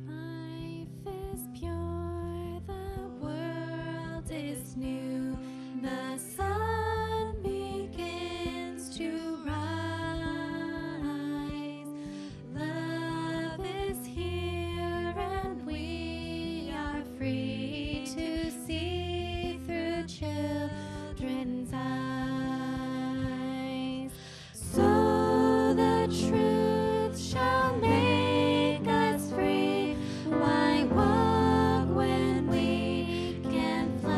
Life is pure, the world is new, the sun begins to rise. Love is here and we are free to see through children's eyes. So the truth shall make us free. Why walk when we can fly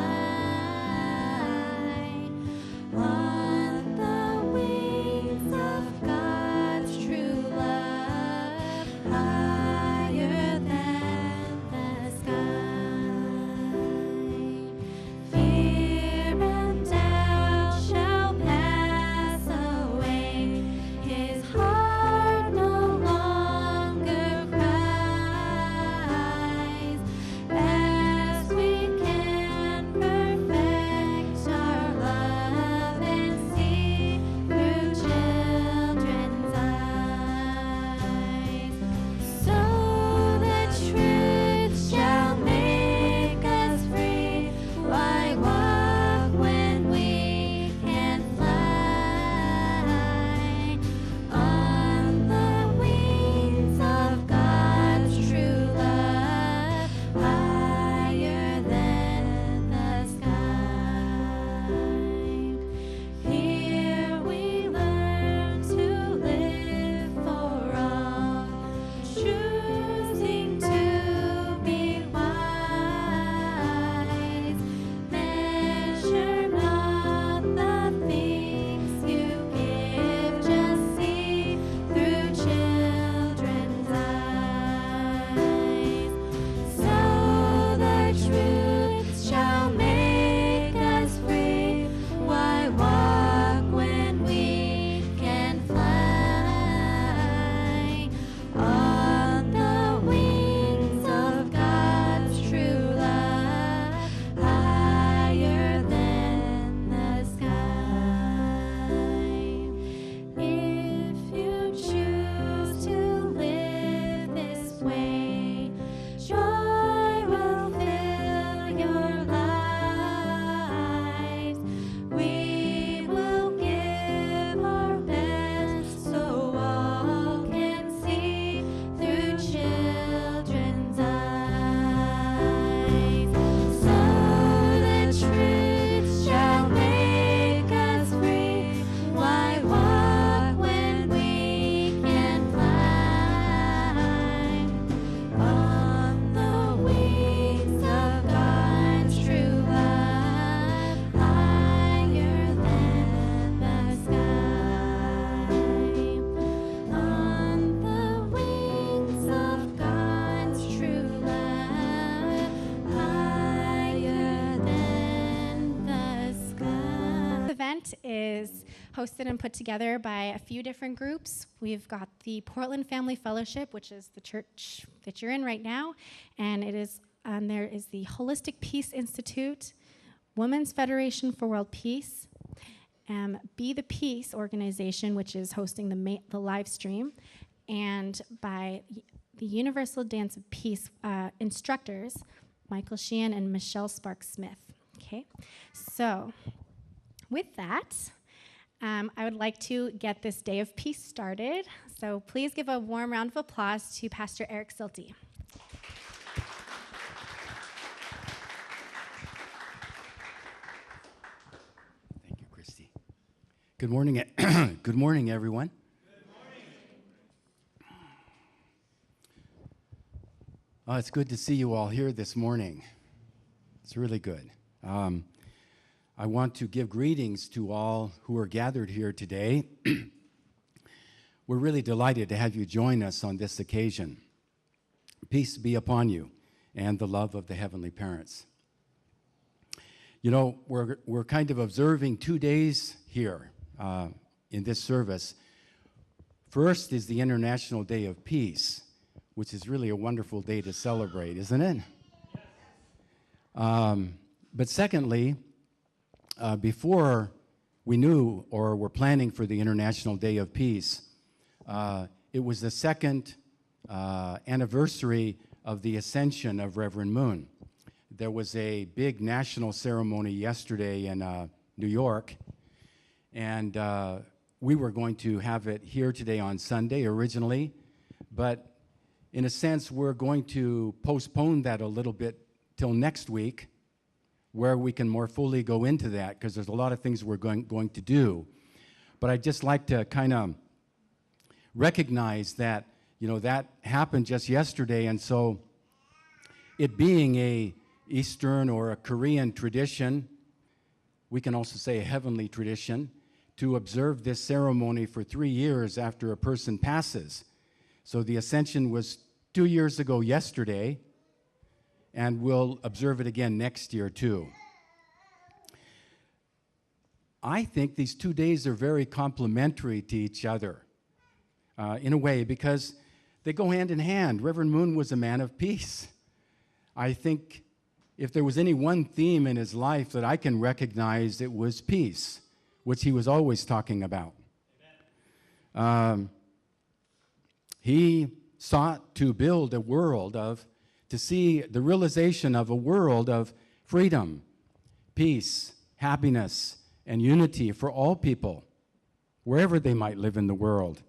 on the wings of God's true love, higher than the sky? Fear and doubt shall pass away. His heart no longer cries as we can perfect our love and see through children's eyes. So the truth shall make us free. Why walk when we can fly on the wings of God's true love, higher than the sky? Here we learn to live for all, choosing to be wise. Measure not the things you give, just see through children's eyes. So the truth shall make us free. Why walk when we can fly on the wings of God's true love, higher than the sky? If you choose to live this way, joy will fill your lives. We will give our best so all can see through children's eyes. So the truth shall make us free. Why walk when we can fly on the wings of God's true love, higher than the sky? On the wings of God's true love, higher than the sky. This event is hosted and put together by a few different groups. We've got the Portland Family Fellowship, which is the church that you're in right now, and there is the Holistic Peace Institute, Women's Federation for World Peace, Be the Peace organization, which is hosting the live stream, and by the Universal Dance of Peace instructors, Michael Sheehan and Michelle Sparks-Smith. Okay, so with that, I would like to get this Day of Peace started. So please give a warm round of applause to Pastor Eric Silty. Thank you, Christy. Good morning, good morning, everyone. Good morning. It's good to see you all here this morning. It's really good. I want to give greetings to all who are gathered here today. We're really delighted to have you join us on this occasion. Peace be upon you and the love of the heavenly parents. You know, we're kind of observing 2 days here in this service. First is the International Day of Peace, which is really a wonderful day to celebrate, isn't it? Yes. But secondly, before we knew or were planning for the International Day of Peace, it was the second anniversary of the ascension of Reverend Moon. There was a big national ceremony yesterday in New York, and we were going to have it here today on Sunday originally, but in a sense, we're going to postpone that a little bit till next week, where we can more fully go into that, because there's a lot of things we're going to do. But I'd just like to kind of recognize that, you know, that happened just yesterday, and so it being a Eastern or a Korean tradition, we can also say a heavenly tradition, to observe this ceremony for 3 years after a person passes. So the ascension was 2 years ago yesterday, and we'll observe it again next year too. I think these 2 days are very complementary to each other in a way, because they go hand in hand. Reverend Moon was a man of peace. I think if there was any one theme in his life that I can recognize, it was peace, which he was always talking about. He sought to build a world to see the realization of a world of freedom, peace, happiness, and unity for all people, wherever they might live in the world.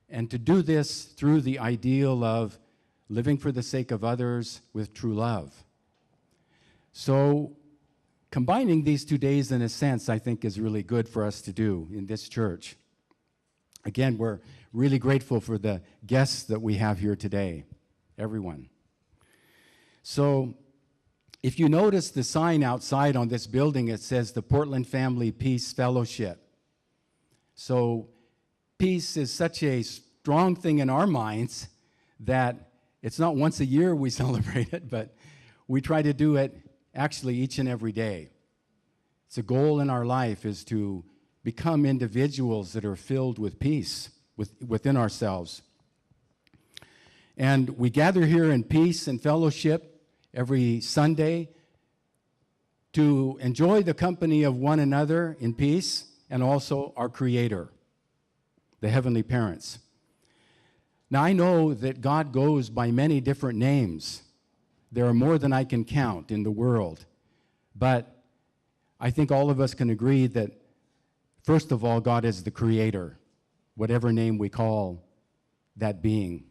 And to do this through the ideal of living for the sake of others with true love. So combining these 2 days, in a sense, I think is really good for us to do in this church. Again, we're really grateful for the guests that we have here today, everyone. So if you notice the sign outside on this building, it says the Portland Family Peace Fellowship. So peace is such a strong thing in our minds that it's not once a year we celebrate it, but we try to do it actually each and every day. It's a goal in our life, is to become individuals that are filled with peace within ourselves. And we gather here in peace and fellowship every Sunday to enjoy the company of one another in peace, and also our Creator, the Heavenly Parents. Now, I know that God goes by many different names. There are more than I can count in the world. But I think all of us can agree that, first of all, God is the Creator, whatever name we call that being.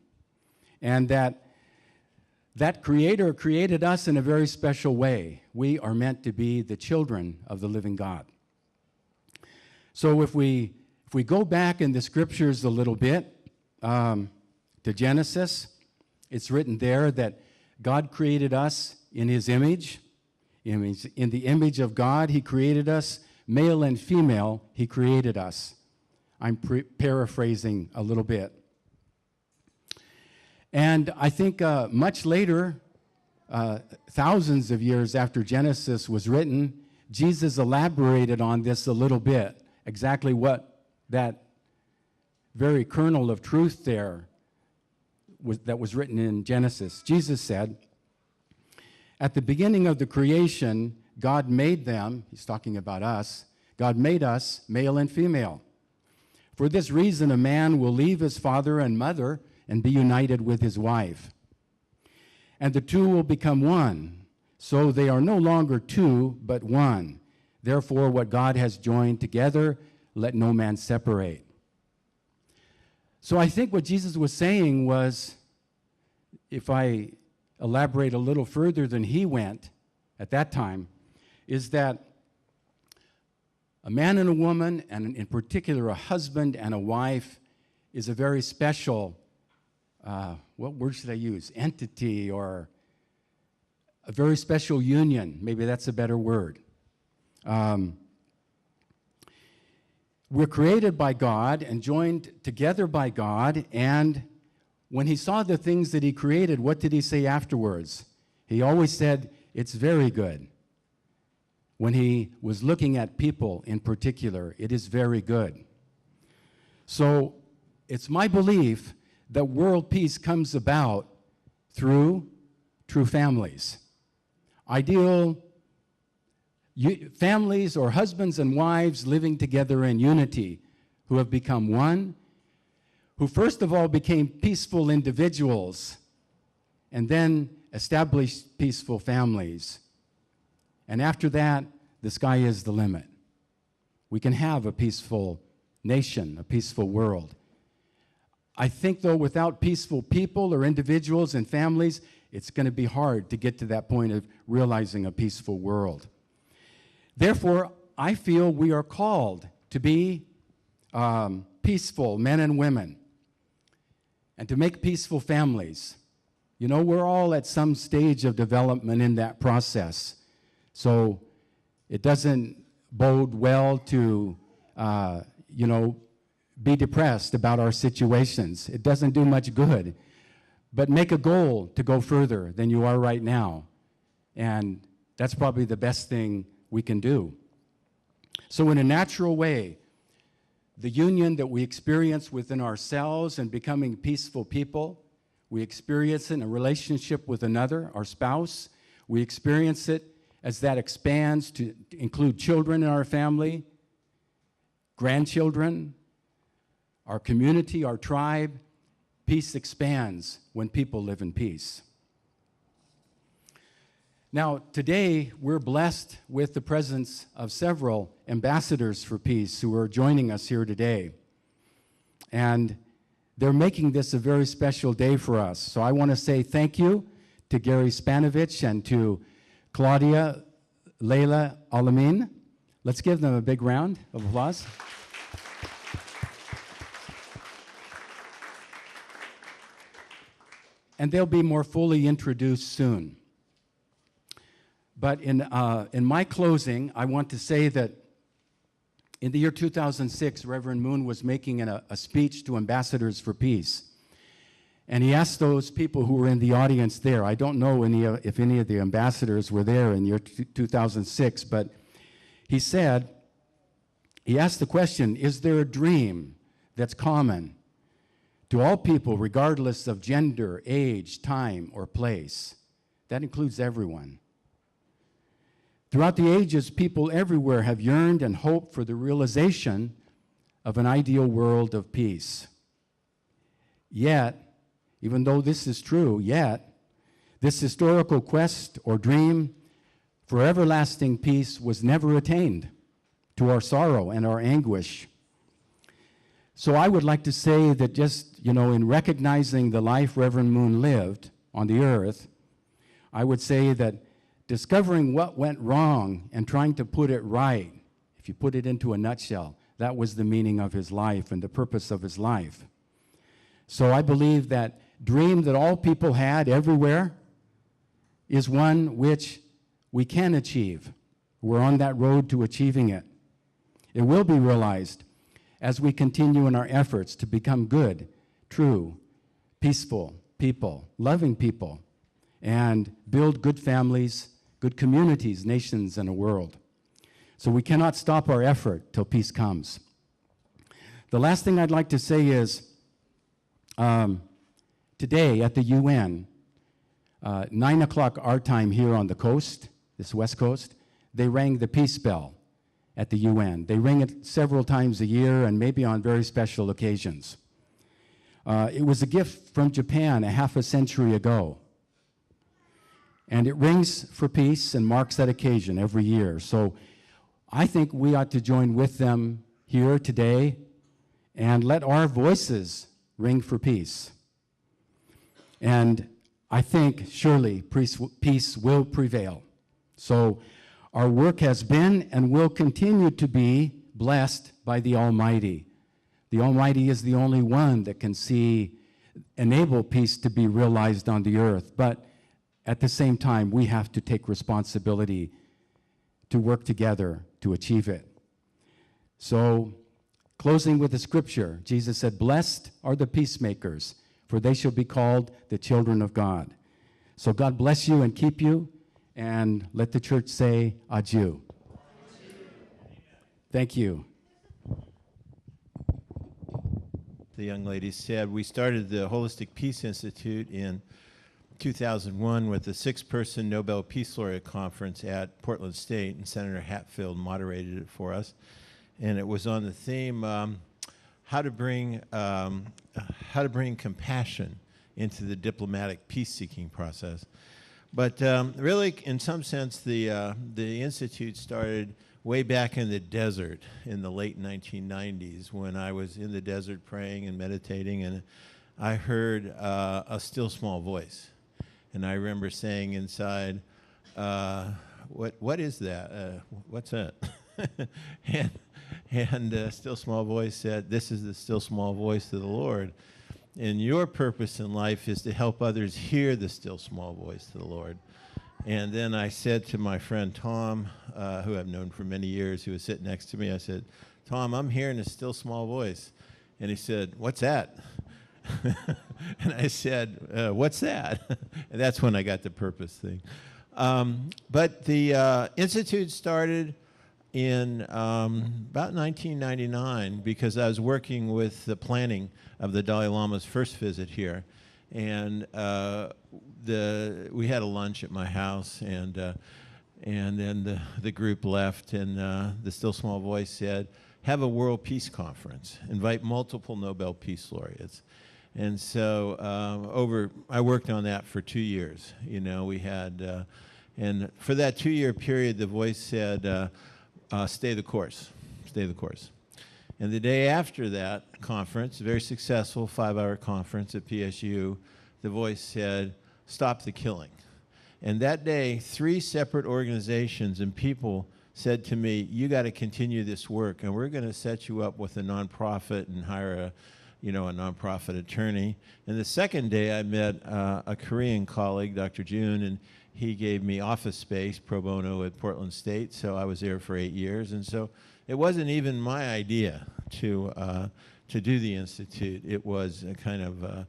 And that Creator created us in a very special way. We are meant to be the children of the living God. So if we go back in the scriptures a little bit to Genesis, it's written there that God created us in His image. In the image of God, He created us. Male and female, He created us. I'm paraphrasing a little bit. And I think much later, thousands of years after Genesis was written, Jesus elaborated on this a little bit, exactly what that very kernel of truth there that was written in Genesis. Jesus said, at the beginning of the creation, God made them, he's talking about us, God made us male and female. For this reason, a man will leave his father and mother and be united with his wife. And the two will become one. So they are no longer two, but one. Therefore, what God has joined together, let no man separate. So I think what Jesus was saying was, if I elaborate a little further than he went at that time, is that a man and a woman, and in particular a husband and a wife, is a very special, what word should I use? Entity, or a very special union. Maybe that's a better word. We're created by God and joined together by God, and when he saw the things that he created, what did he say afterwards? He always said, it's very good. When he was looking at people in particular, it is very good. So it's my belief that world peace comes about through true families. ideal families or husbands and wives living together in unity who have become one, who first of all became peaceful individuals and then established peaceful families. And after that, the sky is the limit. We can have a peaceful nation, a peaceful world. I think, though, without peaceful people or individuals and families, it's going to be hard to get to that point of realizing a peaceful world. Therefore, I feel we are called to be peaceful men and women and to make peaceful families. You know, we're all at some stage of development in that process. So it doesn't bode well to, be depressed about our situations. It doesn't do much good. But make a goal to go further than you are right now. And that's probably the best thing we can do. So in a natural way, the union that we experience within ourselves and becoming peaceful people, we experience it in a relationship with another, our spouse. We experience it as that expands to include children in our family, grandchildren, our community, our tribe. Peace expands when people live in peace. Now, today, we're blessed with the presence of several ambassadors for peace who are joining us here today. And they're making this a very special day for us. So I want to say thank you to Gary Spanovich and to Claudia Leila Alamin. Let's give them a big round of applause. And they'll be more fully introduced soon. But in my closing, I want to say that in the year 2006, Reverend Moon was making a speech to ambassadors for peace. And he asked those people who were in the audience there, I don't know if any of the ambassadors were there in the year 2006, but he asked the question, is there a dream that's common to all people, regardless of gender, age, time, or place? That includes everyone. Throughout the ages, people everywhere have yearned and hoped for the realization of an ideal world of peace. Yet, even though this is true, this historical quest or dream for everlasting peace was never attained, to our sorrow and our anguish. So I would like to say that just, in recognizing the life Reverend Moon lived on the earth, I would say that discovering what went wrong and trying to put it right, if you put it into a nutshell, that was the meaning of his life and the purpose of his life. So I believe that dream that all people had everywhere is one which we can achieve. We're on that road to achieving it. It will be realized as we continue in our efforts to become good, true, peaceful people, loving people, and build good families, good communities, nations, and a world. So we cannot stop our effort till peace comes. The last thing I'd like to say is, today at the UN, 9 o'clock our time here on the coast, this West Coast, they rang the peace bell at the UN. They ring it several times a year and maybe on very special occasions. It was a gift from Japan a half a century ago. And it rings for peace and marks that occasion every year. So I think we ought to join with them here today and let our voices ring for peace. And I think surely peace will prevail. So our work has been and will continue to be blessed by the Almighty. The Almighty is the only one that can enable peace to be realized on the earth. But at the same time, we have to take responsibility to work together to achieve it. So, closing with the scripture, Jesus said, "Blessed are the peacemakers, for they shall be called the children of God." So God bless you and keep you, and let the church say adieu. Thank you. The young lady said, we started the Holistic Peace Institute in 2001 with the 6-person Nobel Peace Laureate Conference at Portland State, and Senator Hatfield moderated it for us. And it was on the theme, how to bring compassion into the diplomatic peace-seeking process. But really, in some sense, the Institute started way back in the desert in the late 1990s when I was in the desert praying and meditating, and I heard a still small voice. And I remember saying inside, what is that? What's that? and the still small voice said, this is the still small voice of the Lord. And your purpose in life is to help others hear the still small voice of the Lord. And then I said to my friend Tom, who I've known for many years, who was sitting next to me, I said, Tom, I'm hearing a still small voice. And he said, what's that? And I said, what's that? And that's when I got the purpose thing. But the Institute started in about 1999 because I was working with the planning of the Dalai Lama's first visit here. And we had a lunch at my house, and then the group left, and the still small voice said, have a World Peace Conference, invite multiple Nobel Peace Laureates. And so I worked on that for 2 years. You know, we had, and for that 2-year period, the voice said, stay the course, stay the course. And the day after that conference, a very successful 5-hour conference at PSU, the voice said, stop the killing. And that day, 3 separate organizations and people said to me, you got to continue this work, and we're going to set you up with a nonprofit and hire a nonprofit attorney. And the second day, I met a Korean colleague, Dr. Jun, and he gave me office space pro bono at Portland State, so I was there for 8 years. And so it wasn't even my idea to do the Institute. It was kind of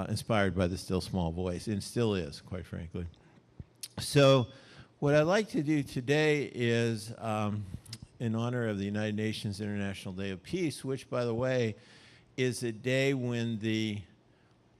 inspired by the still small voice, and still is, quite frankly. So what I'd like to do today is, in honor of the United Nations International Day of Peace, which, by the way, is a day when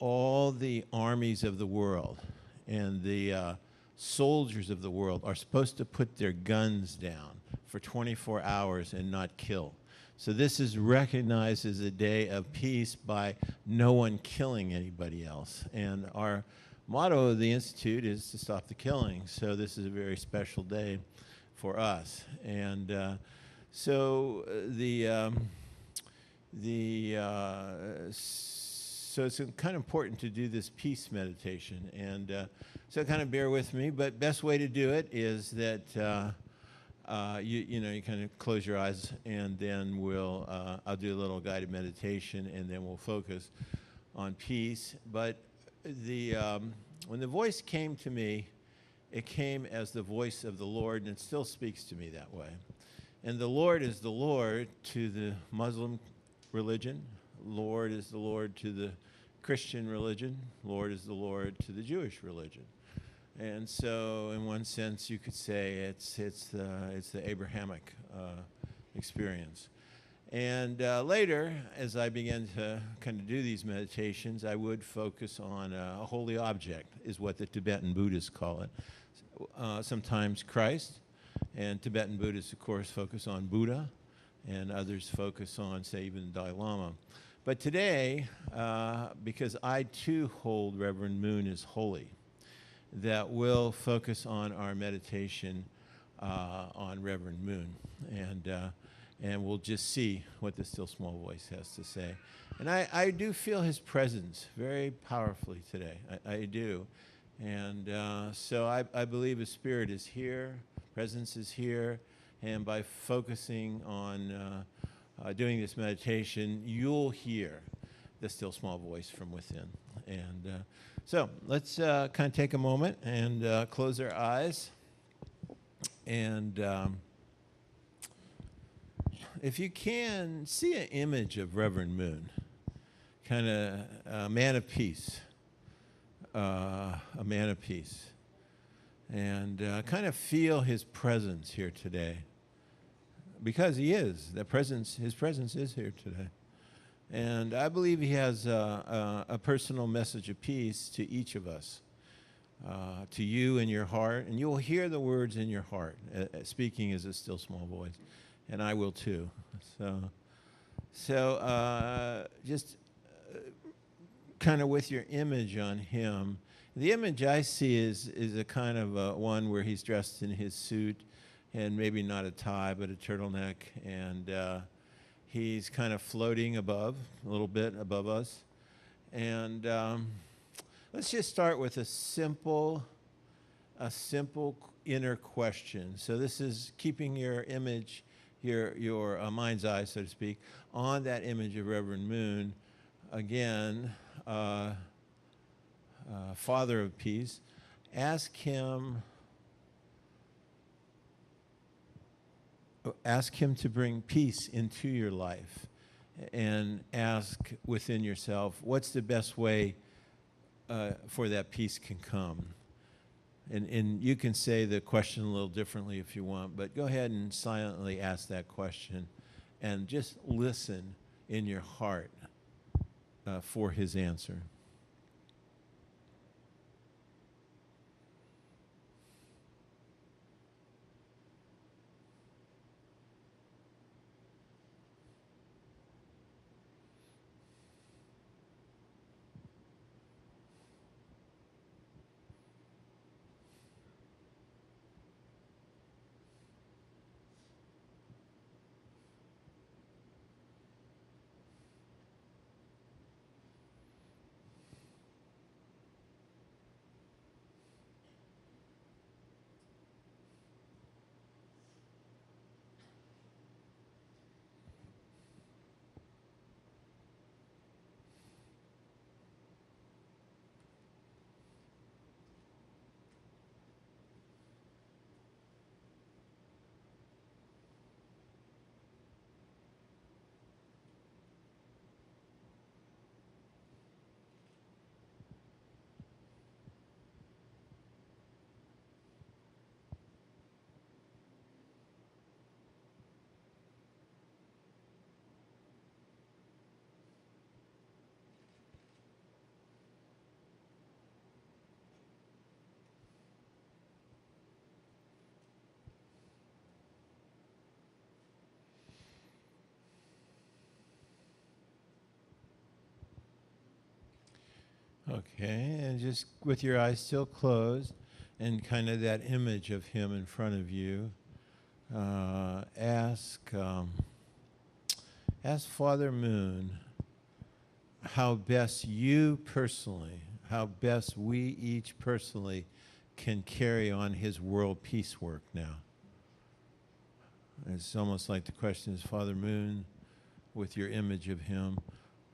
all the armies of the world and the soldiers of the world are supposed to put their guns down for 24 hours and not kill. So this is recognized as a day of peace by no one killing anybody else. And our motto of the Institute is to stop the killing. So this is a very special day for us. And so it's kind of important to do this peace meditation. And so kind of bear with me, but best way to do it is that you kind of close your eyes, and then I'll do a little guided meditation, and then we'll focus on peace. But when the voice came to me, it came as the voice of the Lord, and it still speaks to me that way. And the Lord is the Lord to the Muslim religion. Lord is the Lord to the Christian religion. Lord is the Lord to the Jewish religion. And so, in one sense, you could say it's the Abrahamic experience. And later, as I began to kind of do these meditations, I would focus on a holy object, is what the Tibetan Buddhists call it. Sometimes Christ, and Tibetan Buddhists, of course, focus on Buddha, and others focus on, say, even the Dalai Lama. But today, because I too hold Reverend Moon as holy, that will focus on our meditation on Reverend Moon, and we'll just see what the still small voice has to say. And I do feel his presence very powerfully today. I do. And so I believe his spirit is here, presence is here, and by focusing on doing this meditation, you'll hear the still small voice from within. And so let's kind of take a moment and close our eyes. And if you can, see an image of Reverend Moon, kind of a man of peace, and kind of feel his presence here today, because he is. His presence is here today. And I believe he has a personal message of peace to each of us. to you in your heart, and you will hear the words in your heart, speaking as a still small voice, and I will too. So just kind of with your image on him. The image I see is a kind of one where he's dressed in his suit, and maybe not a tie, but a turtleneck, and he's kind of floating above, a little bit above us. And let's just start with a simple inner question. So this is keeping your image, your mind's eye, so to speak, on that image of Reverend Moon. Again, Father of Peace. Ask him to bring peace into your life, and ask within yourself, what's the best way for that peace can come? And you can say the question a little differently if you want, but go ahead and silently ask that question and just listen in your heart for his answer. Okay, and just with your eyes still closed and kind of that image of him in front of you, ask Father Moon how best you personally, how best we each personally can carry on his world peace work now. It's almost like the question is, Father Moon, with your image of him,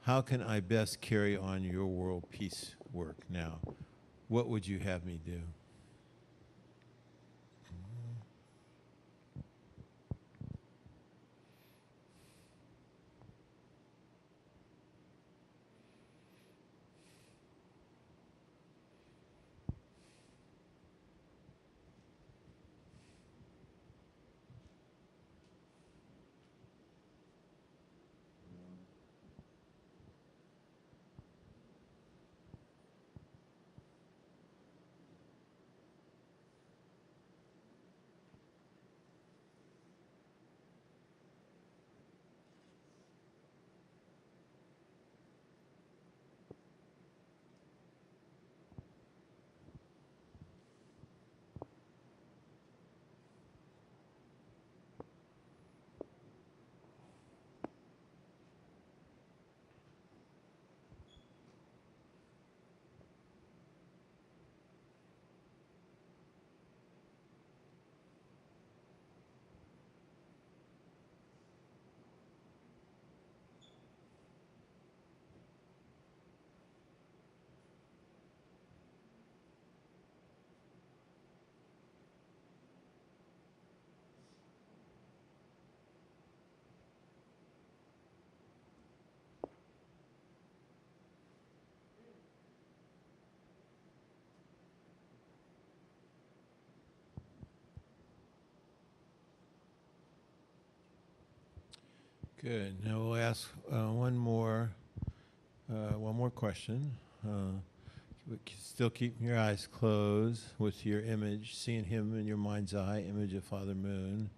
how can I best carry on your world peace work now? What would you have me do? Good. Now we'll ask one more question. Still keeping your eyes closed with your image, seeing him in your mind's eye, image of Father Moon.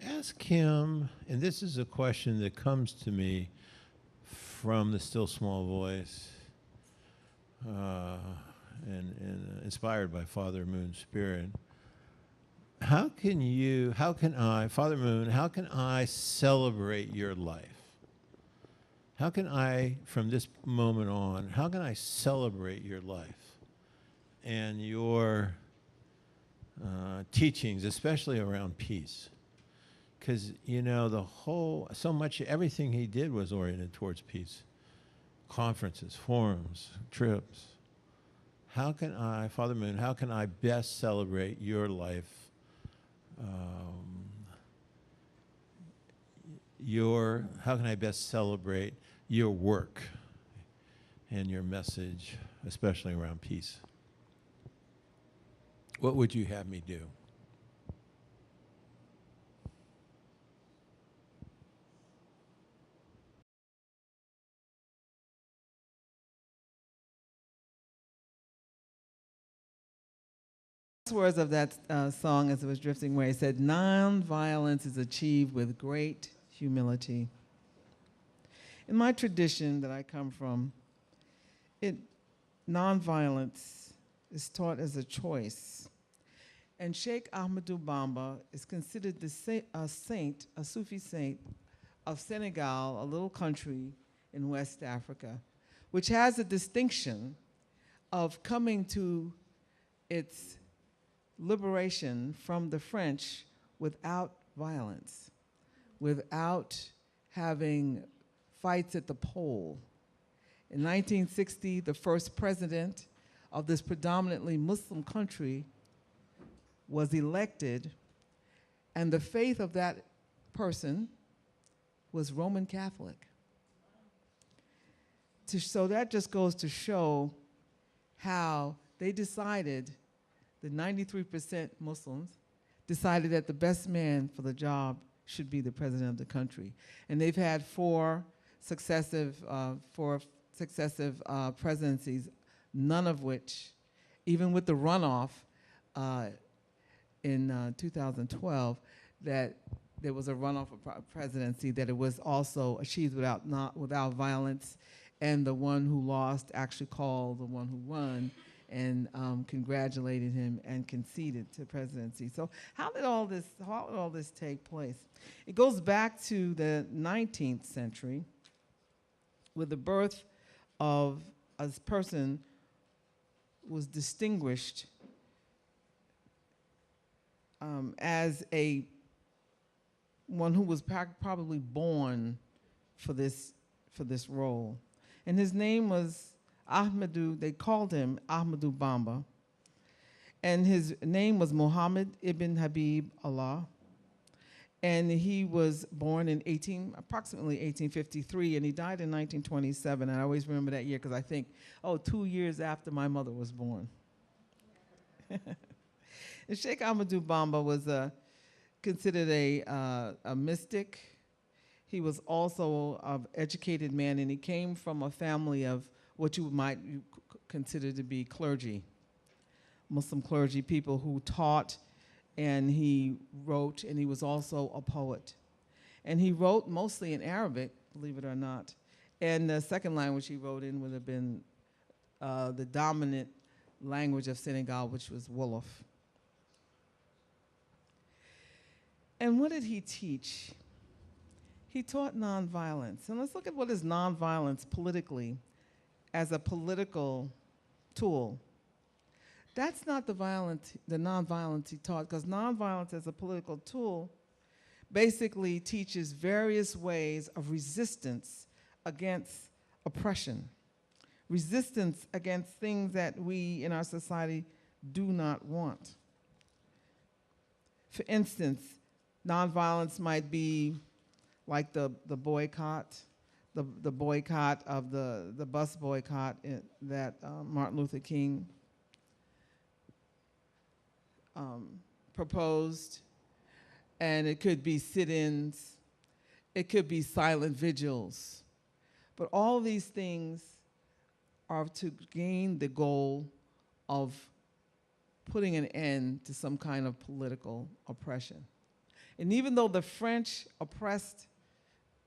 Ask him, and this is a question that comes to me from the still small voice, and inspired by Father Moon's spirit. How can I, Father Moon, how can I celebrate your life? How can I, from this moment on, how can I celebrate your life and your teachings, especially around peace? Because, everything he did was oriented towards peace. Conferences, forums, trips. How can I, Father Moon, how can I best celebrate your life? How can I best celebrate your work and your message, especially around peace? What would you have me do? Words of that song as it was drifting away said, "Non-violence is achieved with great humility." In my tradition that I come from, non-violence is taught as a choice. And Sheikh Ahmadou Bamba is considered a saint, a Sufi saint of Senegal, a little country in West Africa, which has a distinction of coming to its liberation from the French without violence, without having fights at the pole. In 1960, the first president of this predominantly Muslim country was elected, and the faith of that person was Roman Catholic. So that just goes to show how they decided, the 93% Muslims decided that the best man for the job should be the president of the country. And they've had four successive presidencies, none of which, even with the runoff in 2012, that there was a runoff of presidency, that it was also achieved without violence, and the one who lost actually called the one who won and congratulated him and conceded to presidency. So how did all this take place? It goes back to the 19th century with the birth of a person who was distinguished as one who was probably born for this role. And his name was Ahmadou, they called him Ahmadou Bamba. And his name was Muhammad ibn Habib Allah. And he was born in approximately 1853, and he died in 1927. And I always remember that year because I think, 2 years after my mother was born. And Sheikh Ahmadou Bamba was considered a mystic. He was also an educated man, and he came from a family of what you might consider to be clergy, Muslim clergy, people who taught, and he wrote, and he was also a poet. And he wrote mostly in Arabic, believe it or not. And the second language he wrote in would have been the dominant language of Senegal, which was Wolof. And what did he teach? He taught nonviolence. And let's look at what is nonviolence politically as a political tool. That's not the nonviolence he taught, because nonviolence as a political tool basically teaches various ways of resistance against oppression, resistance against things that we in our society do not want. For instance, nonviolence might be like the boycott, the boycott of the bus boycott that Martin Luther King proposed. And it could be sit-ins, it could be silent vigils. But all these things are to gain the goal of putting an end to some kind of political oppression. And even though the French oppressed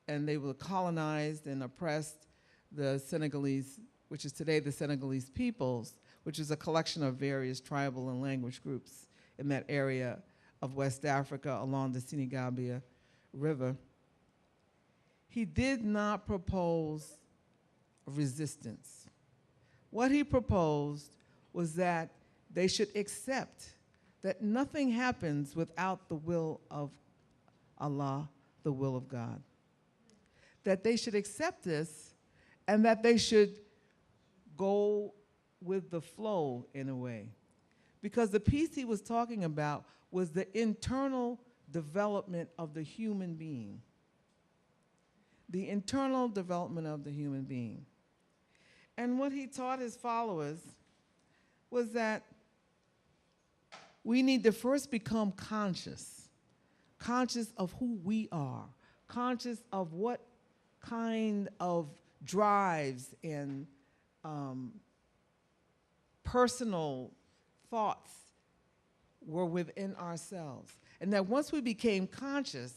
and they were colonized and oppressed the Senegalese, which is today the Senegalese peoples, which is a collection of various tribal and language groups in that area of West Africa along the Senegambia River, he did not propose resistance. What he proposed was that they should accept that nothing happens without the will of Allah, the will of God. That they should accept this and that they should go with the flow in a way. Because the peace he was talking about was the internal development of the human being. The internal development of the human being. And what he taught his followers was that we need to first become conscious of who we are, conscious of what kind of drives and personal thoughts were within ourselves. And that once we became conscious,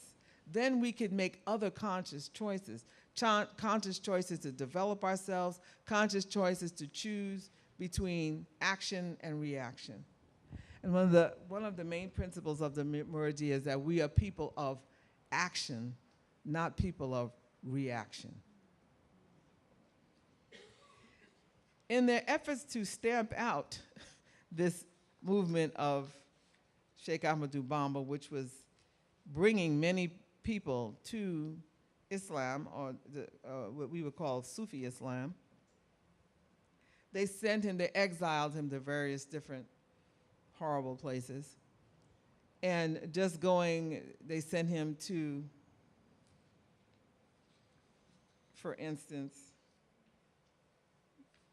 then we could make other conscious choices. Conscious choices to develop ourselves, conscious choices to choose between action and reaction. And one of the main principles of the Muridiyya is that we are people of action, not people of reaction. In their efforts to stamp out this movement of Sheikh Ahmadou Bamba, which was bringing many people to Islam, or what we would call Sufi Islam, they sent him, they exiled him to various different horrible places. And just going, they sent him to, for instance,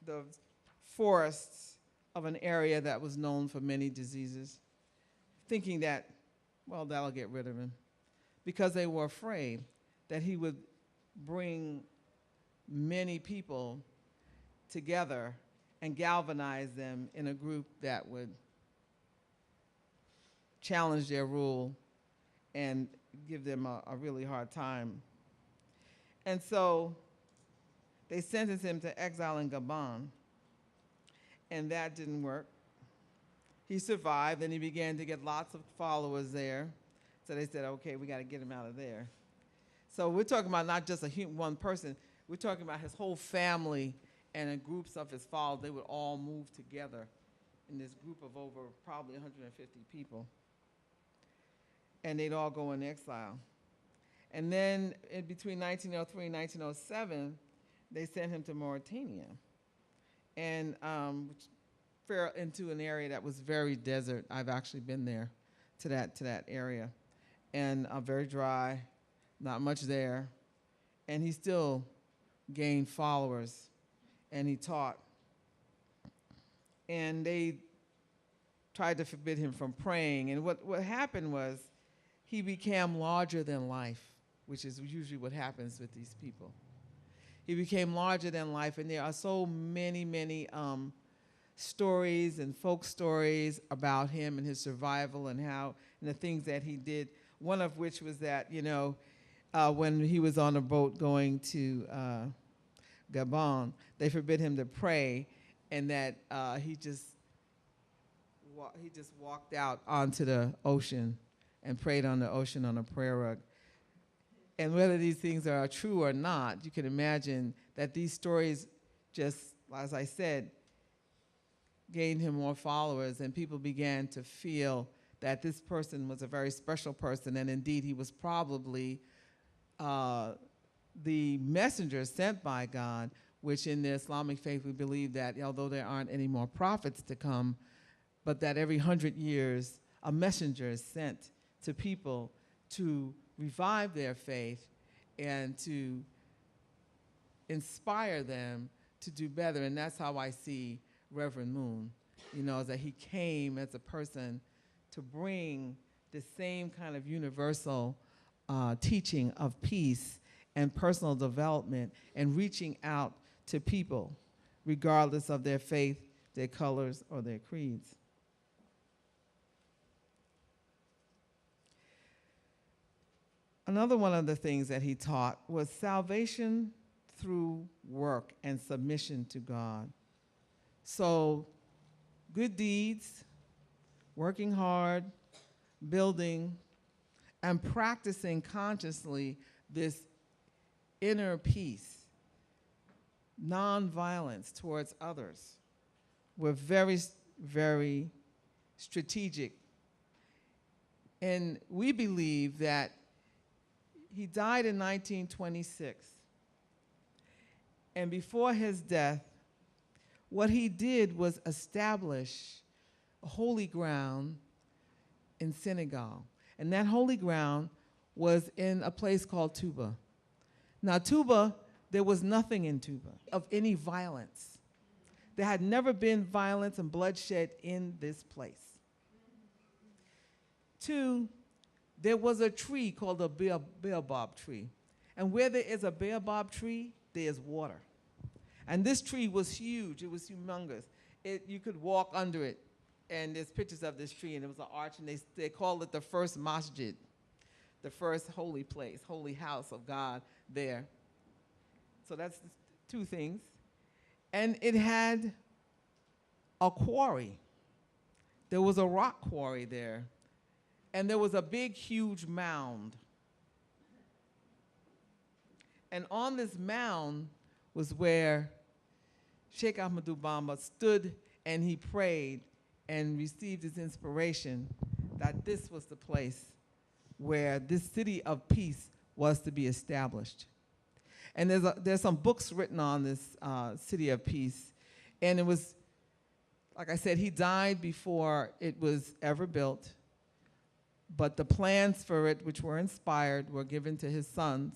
the forests of an area that was known for many diseases, thinking that, well, that'll get rid of him, because they were afraid that he would bring many people together and galvanize them in a group that would challenge their rule and give them a really hard time. And so they sentenced him to exile in Gabon, and that didn't work. He survived, and he began to get lots of followers there. So they said, okay, we got to get him out of there. So we're talking about not just one person, we're talking about his whole family and in groups of his followers. They would all move together in this group of over probably 150 people. And they'd all go in exile. And then in between 1903 and 1907, they sent him to Mauritania, and fell into an area that was very desert. I've actually been there to that area, and very dry, not much there. And he still gained followers, and he taught. And they tried to forbid him from praying. And what happened was he became larger than life, which is usually what happens with these people. He became larger than life, and there are so many stories and folk stories about him and his survival and the things that he did. One of which was that, when he was on a boat going to Gabon, they forbid him to pray, and that he just walked out onto the ocean and prayed on the ocean on a prayer rug. And whether these things are true or not, you can imagine that these stories just, as I said, gained him more followers, and people began to feel that this person was a very special person, and indeed he was probably the messenger sent by God, which in the Islamic faith we believe that although there aren't any more prophets to come, but that every 100 years a messenger is sent to people to revive their faith and to inspire them to do better. And that's how I see Reverend Moon, is that he came as a person to bring the same kind of universal teaching of peace and personal development and reaching out to people, regardless of their faith, their colors, or their creeds. Another one of the things that he taught was salvation through work and submission to God. So, good deeds, working hard, building, and practicing consciously this inner peace, nonviolence towards others, were very, very strategic. And we believe that he died in 1926. And before his death, what he did was establish a holy ground in Senegal. And that holy ground was in a place called Touba. Now, Touba, there was nothing in Touba of any violence. There had never been violence and bloodshed in this place. 2, there was a tree called a baobab tree. And where there is a baobab tree, there is water. And this tree was huge. It was humongous. You could walk under it. And there's pictures of this tree, and it was an arch, and they called it the first masjid, the first holy place, holy house of God there. So that's 2 things. And it had a quarry. There was a rock quarry there. And there was a big, huge mound. And on this mound was where Sheikh Ahmadou Bamba stood and he prayed and received his inspiration that this was the place where this city of peace was to be established. And there's some books written on this city of peace. And it was, like I said, he died before it was ever built. But the plans for it, which were inspired, were given to his sons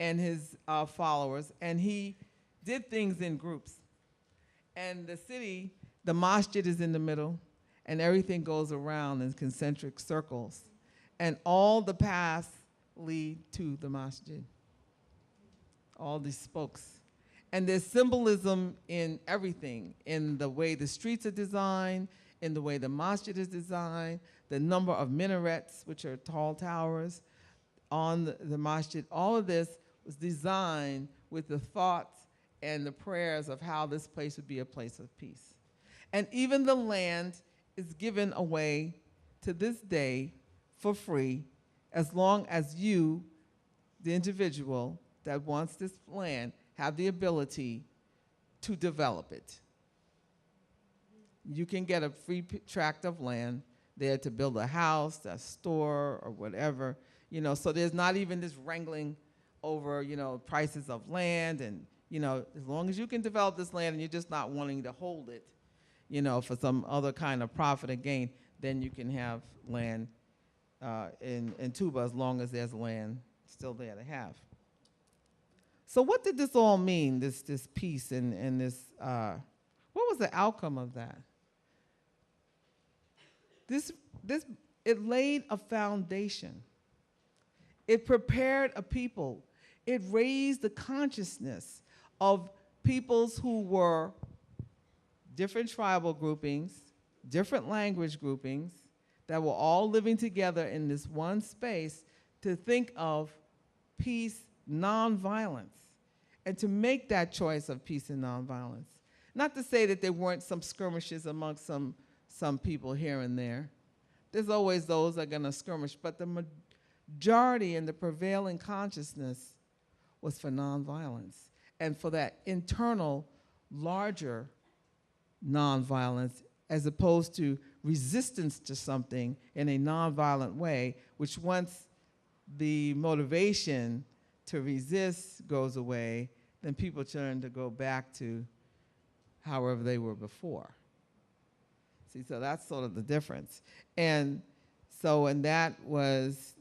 and his followers. And he did things in groups. And the city, the masjid is in the middle, and everything goes around in concentric circles. And all the paths lead to the masjid, all these spokes. And there's symbolism in everything, in the way the streets are designed, in the way the masjid is designed, the number of minarets, which are tall towers, on the masjid. All of this was designed with the thoughts and the prayers of how this place would be a place of peace. And even the land is given away to this day for free, as long as you, the individual that wants this land, have the ability to develop it. You can get a free tract of land there to build a house, a store, or whatever. So there's not even this wrangling over, prices of land. And, as long as you can develop this land and you're just not wanting to hold it, for some other kind of profit or gain, then you can have land in Touba, as long as there's land still there to have. So what did this all mean, this peace and this, what was the outcome of that? It laid a foundation. It prepared a people. It raised the consciousness of peoples who were different tribal groupings, different language groupings, that were all living together in this one space to think of peace, nonviolence, and to make that choice of peace and nonviolence. Not to say that there weren't some skirmishes amongst some people here and there. There's always those that are going to skirmish, but the majority and the prevailing consciousness was for nonviolence and for that internal, larger nonviolence, as opposed to resistance to something in a nonviolent way, which once the motivation to resist goes away, then people turn to go back to however they were before. See, so that's sort of the difference. And that was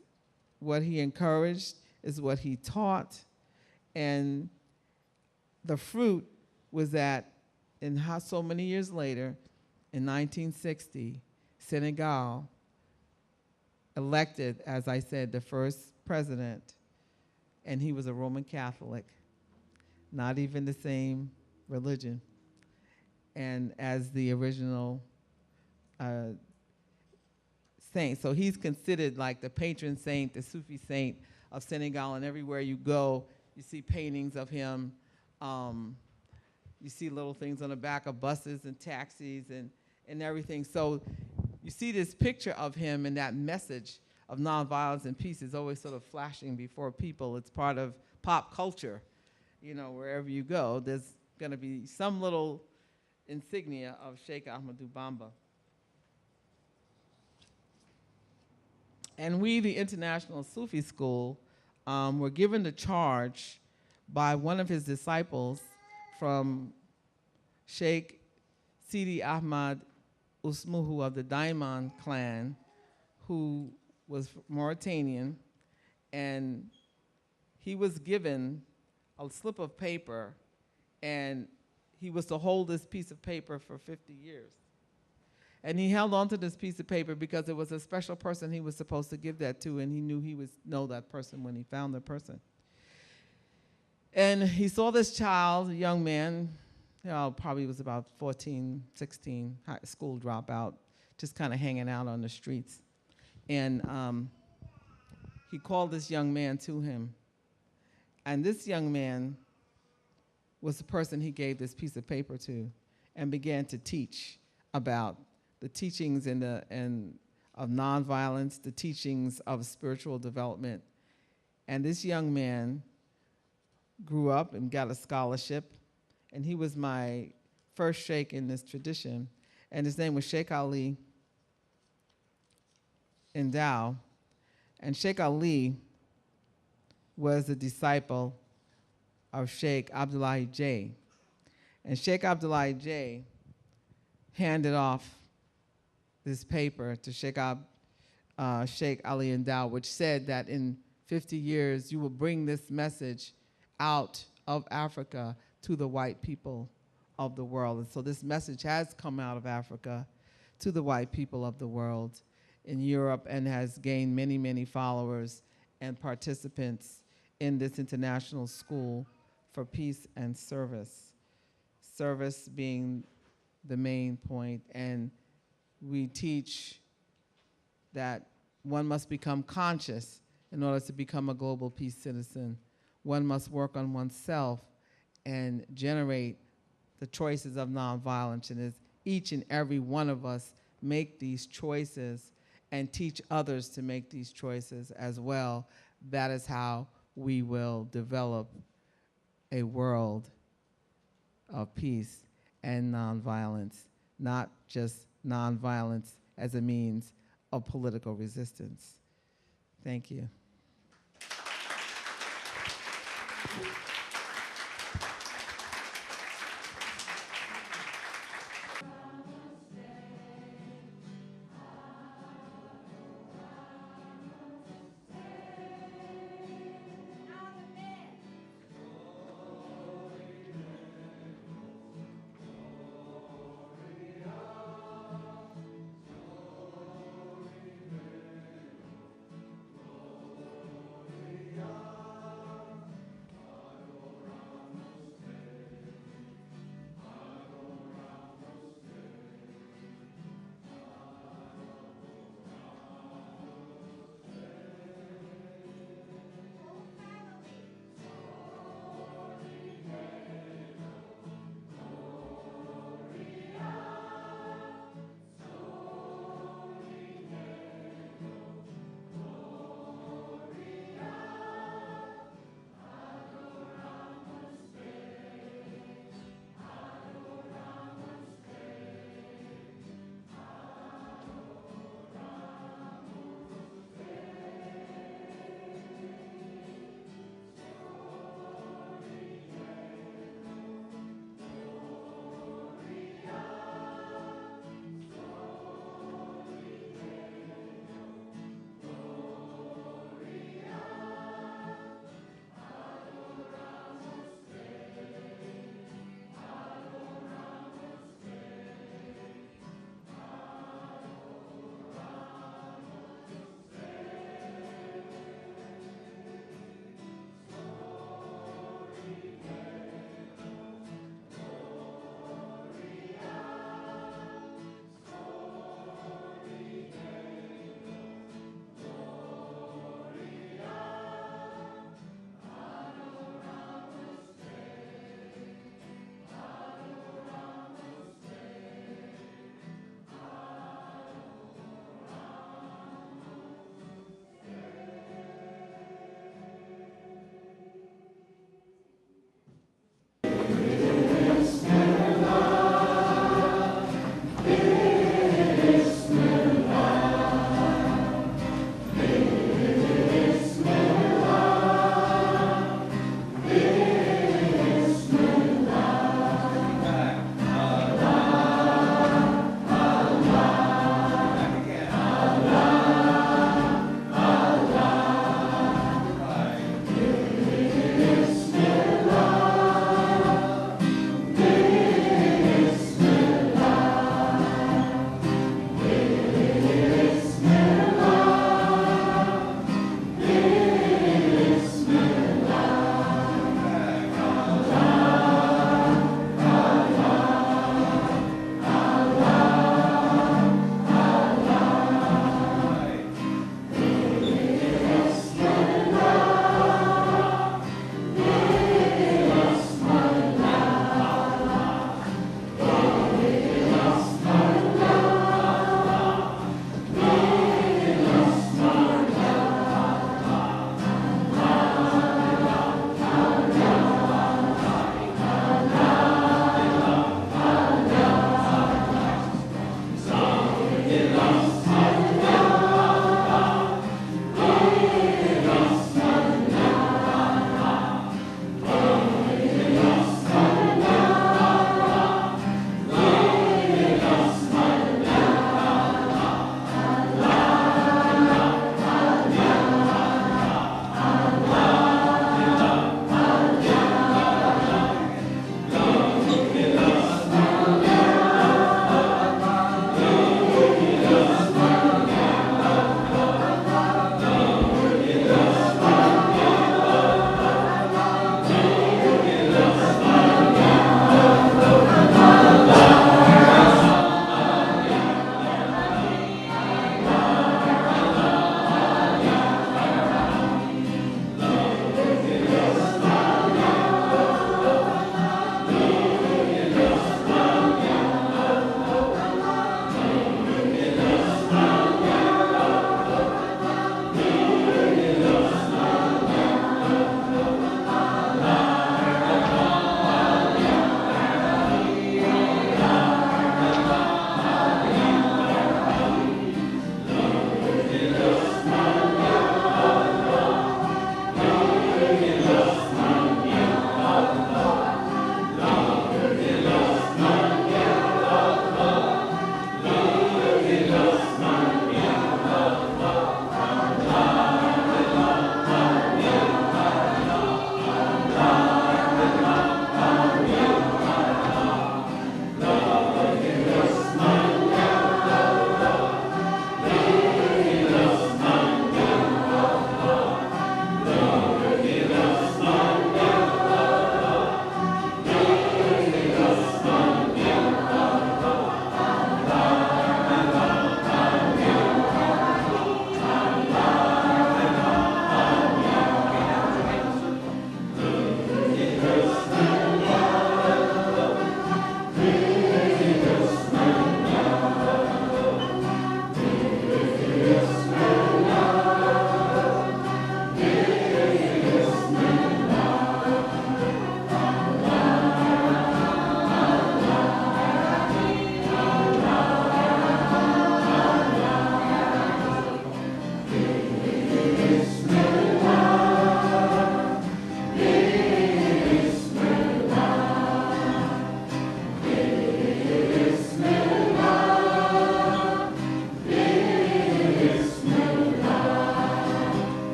what he encouraged, is what he taught. And the fruit was that so many years later, in 1960, Senegal elected, as I said, the first president and he was a Roman Catholic, not even the same religion, and as the original saint. So he's considered like the patron saint, the Sufi saint of Senegal, and everywhere you go, you see paintings of him. You see little things on the back of buses and taxis and everything. So you see this picture of him, and that message of nonviolence and peace is always sort of flashing before people. It's part of pop culture. You know, wherever you go, there's going to be some little insignia of Sheikh Ahmadou Bamba. And we, the International Sufi School, were given the charge by one of his disciples from Sheikh Sidi Ahmad Usmuhu of the Diamond clan, who was Mauritanian, and he was given a slip of paper, and he was to hold this piece of paper for 50 years. And he held on to this piece of paper because it was a special person he was supposed to give that to, and he knew he would know that person when he found the person. And he saw this child, a young man, probably was about 14, 16, high school dropout, just kind of hanging out on the streets. And he called this young man to him. And this young man was the person he gave this piece of paper to, and began to teach about the teachings of nonviolence, the teachings of spiritual development. And this young man grew up and got a scholarship, and he was my first sheikh in this tradition, and his name was Sheikh Ali Ndao. And Sheikh Ali was a disciple of Sheikh Abdullahi J. And Sheikh Abdullahi J handed off this paper to Sheikh Ali Ndao, which said that in 50 years you will bring this message out of Africa to the white people of the world. And so this message has come out of Africa to the white people of the world in Europe, and has gained many, many followers and participants in this international school for peace and service. Service being the main point, and we teach that one must become conscious in order to become a global peace citizen. One must work on oneself and generate the choices of nonviolence. And as each and every one of us make these choices and teach others to make these choices as well, that is how we will develop a world of peace and nonviolence, not just nonviolence as a means of political resistance. Thank you.